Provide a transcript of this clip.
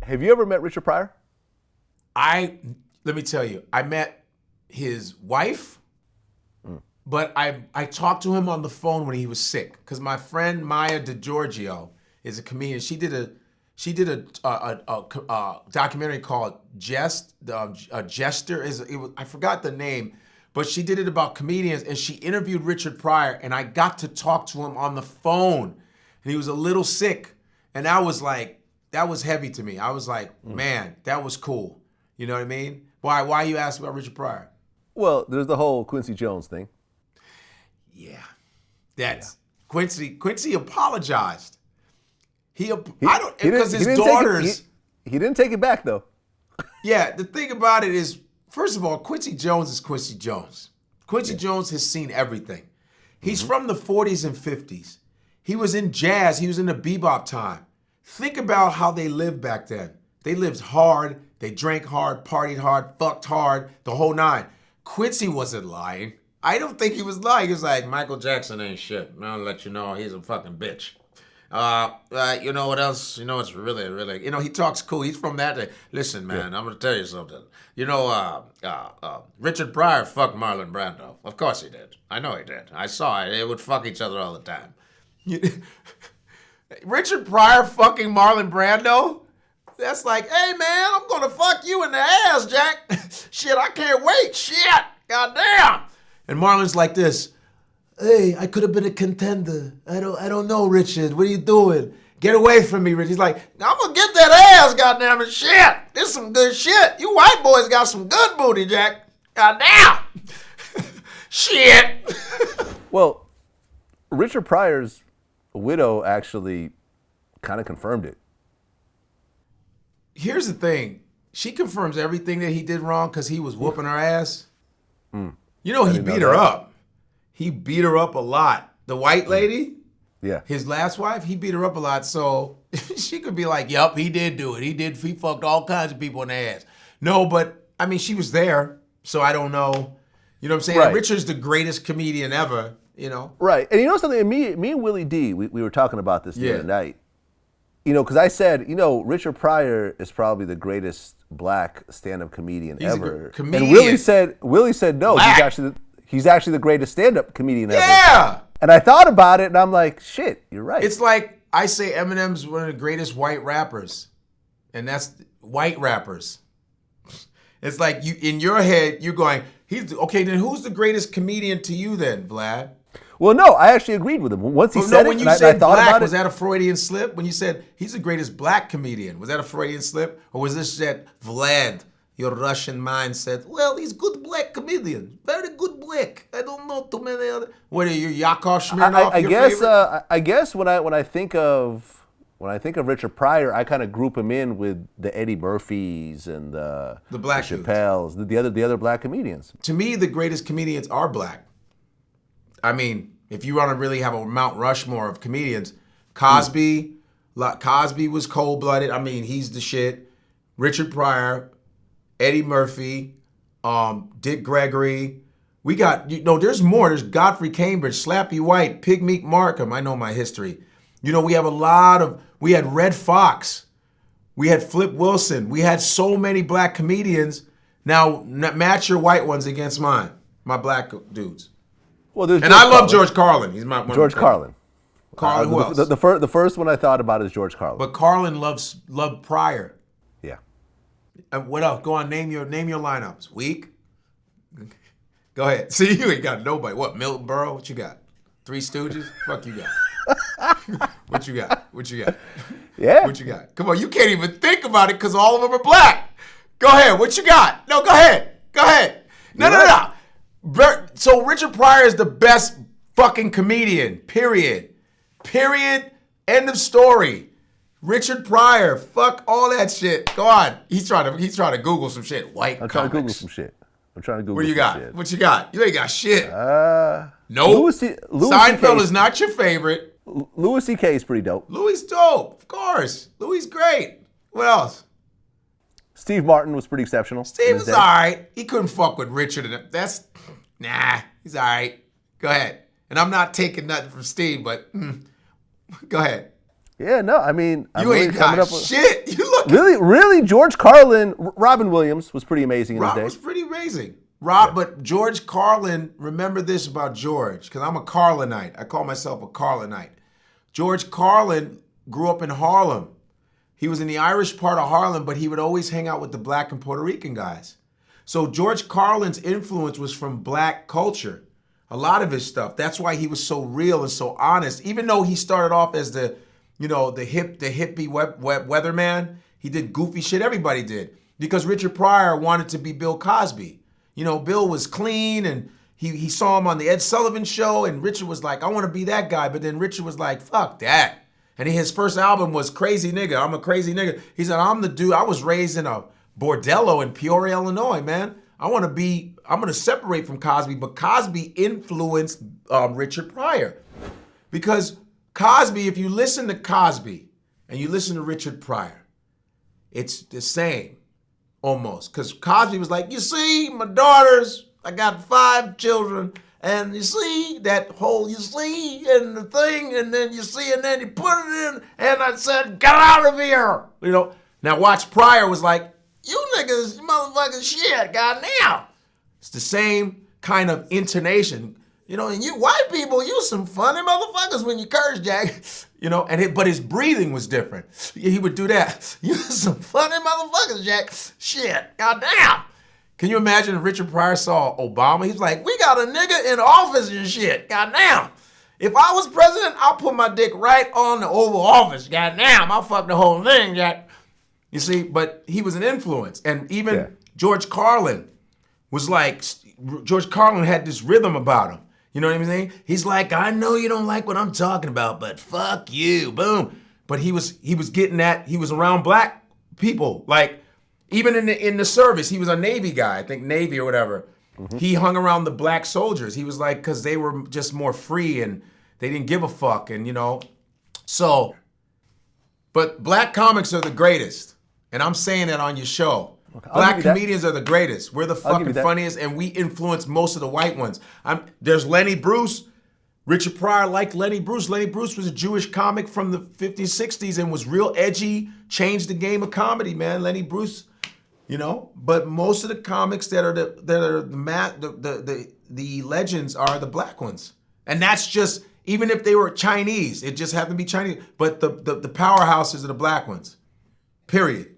Have you ever met Richard Pryor? Let me tell you, I met his wife, but I talked to him on the phone when he was sick because my friend Maya DiGiorgio is a comedian. She did a documentary called Jester. I forgot the name, but she did it about comedians, and she interviewed Richard Pryor, and I got to talk to him on the phone, and he was a little sick, and that was heavy to me. I was like, man, that was cool. You know what I mean? Why you asked about Richard Pryor? Well, there's the whole Quincy Jones thing. Yeah, Quincy apologized. Because his daughters. He didn't take it back though. Yeah, the thing about it is, first of all, Quincy Jones is Quincy Jones. Quincy Jones has seen everything. He's from the 40s and 50s. He was in jazz. He was in the bebop time. Think about how they lived back then. They lived hard. They drank hard, partied hard, fucked hard, the whole nine. Quincy wasn't lying. I don't think he was lying. He was like, Michael Jackson ain't shit. I'll let you know he's a fucking bitch. You know what else? You know, it's really, he talks cool. He's from that day. Listen, man, I'm going to tell you something. You know, Richard Pryor fucked Marlon Brando. Of course he did. I know he did. I saw it. They would fuck each other all the time. Richard Pryor fucking Marlon Brando? That's like, hey, man, I'm going to fuck you in the ass, Jack. Shit, I can't wait. Shit. Goddamn. And Marlon's like this. Hey, I could have been a contender. I don't know, Richard. What are you doing? Get away from me, Richard. He's like, I'm going to get that ass, goddamn it. Shit. This is some good shit. You white boys got some good booty, Jack. Goddamn. Shit. Well, Richard Pryor's widow actually kind of confirmed it. Here's the thing. She confirms everything that he did wrong because he was whooping her ass. You know, he beat her up. He beat her up a lot. The white lady, his last wife, he beat her up a lot. So she could be like, yup, he did do it. He fucked all kinds of people in the ass. No, but I mean, she was there. So I don't know. You know what I'm saying? Right. Richard's the greatest comedian ever, you know? Right. And you know something? Me and Willie D, we were talking about this the other night. You know, because I said, Richard Pryor is probably the greatest black stand-up comedian ever. Comedian. And Willie said no. Black. He's actually the greatest stand-up comedian ever. Yeah. And I thought about it, and I'm like, shit, you're right. It's like I say Eminem's one of the greatest white rappers, and that's white rappers. It's like you in your head, you're going, okay, then who's the greatest comedian to you then, Vlad? Well, no, I actually agreed with him. Once he said when it, you and said I thought black, about it. was that a Freudian slip? When you said he's the greatest black comedian, was that a Freudian slip? Or was this that Vlad, your Russian mind said, well, he's good black comedian. Very good black. I don't know too many other. What are you, Yakov Smirnoff? I guess when I think of Richard Pryor, I kind of group him in with the Eddie Murphys and the black Chappelles, the other black comedians. To me, the greatest comedians are black. I mean, if you want to really have a Mount Rushmore of comedians, Cosby was cold-blooded. I mean, he's the shit. Richard Pryor, Eddie Murphy, Dick Gregory. We got, there's more. There's Godfrey Cambridge, Slappy White, Pig Meat Markham. I know my history. We have we had Red Fox. We had Flip Wilson. We had so many black comedians. Now, match your white ones against mine, my black dudes. Well, I love George Carlin. He's my George Carlin. Carlin, who else? The first one I thought about is George Carlin. But Carlin loved Pryor. Yeah. And what else? Go on, name your lineups. Weak? Go ahead. See, you ain't got nobody. What, Milton Berle? What you got? Three Stooges? Fuck you got. What you got? Yeah. What you got? Come on, you can't even think about it because all of them are black. Go ahead. What you got? No, go ahead. No. So Richard Pryor is the best fucking comedian, period. End of story. Richard Pryor, fuck all that shit. Go on. He's trying to Google some shit. I'm trying to Google some shit. What you got? What you got? You ain't got shit. Nope. Seinfeld is not your favorite. Louis C.K. is pretty dope. Louis is dope, of course. Louis is great. What else? Steve Martin was pretty exceptional. Steve was all right. He couldn't fuck with Richard. He's all right. Go ahead. And I'm not taking nothing from Steve, but go ahead. Yeah, no, I mean, I'm You really ain't coming got up with, shit. You look. really, George Carlin, Robin Williams was pretty amazing in his Rob day. was pretty amazing. But George Carlin, remember this about George, because I'm a Carlinite. I call myself a Carlinite. George Carlin grew up in Harlem. He was in the Irish part of Harlem, but he would always hang out with the black and Puerto Rican guys. So George Carlin's influence was from black culture. A lot of his stuff. That's why he was so real and so honest. Even though he started off as the hippie weatherman, he did goofy shit. Everybody did. Because Richard Pryor wanted to be Bill Cosby. You know, Bill was clean and he saw him on the Ed Sullivan Show, and Richard was like, I want to be that guy. But then Richard was like, fuck that. And his first album was Crazy Nigga. I'm a crazy nigga. He said, I'm the dude. I was raised in a bordello in Peoria, Illinois, man. I'm going to separate from Cosby, but Cosby influenced Richard Pryor. Because Cosby, if you listen to Cosby and you listen to Richard Pryor, it's the same, almost. Because Cosby was like, you see, my daughters, I got 5 children, and you see that whole, you see, and the thing, and then you see, and then you put it in, and I said, get out of here, you know. Now watch, Pryor was like, you niggas, you motherfucking shit, goddamn. It's the same kind of intonation, you know, and you white people, you some funny motherfuckers when you curse, Jack, you know, but his breathing was different. He would do that. You some funny motherfuckers, Jack, shit, goddamn. Can you imagine if Richard Pryor saw Obama? He's like, we got a nigga in office and shit. Goddamn. If I was president, I'll put my dick right on the Oval Office. Goddamn, I'll fuck the whole thing, Jack. You see, but he was an influence. And even George Carlin was like, George Carlin had this rhythm about him. You know what I'm saying? He's like, I know you don't like what I'm talking about, but fuck you, boom. But he was getting that, he was around black people, like, even in the service, he was a Navy guy, I think Navy or whatever. Mm-hmm. He hung around the black soldiers. He was like, because they were just more free and they didn't give a fuck, and you know. So, but black comics are the greatest, and I'm saying that on your show. Okay, black comedians are the greatest. We're the fucking funniest, and we influence most of the white ones. There's Lenny Bruce. Richard Pryor liked Lenny Bruce. Lenny Bruce was a Jewish comic from the 50s, 60s, and was real edgy, changed the game of comedy, man. Lenny Bruce. You know, but most of the comics that are the legends are the black ones, and that's just, even if they were Chinese, it just happened to be Chinese. But the powerhouses are the black ones. Period.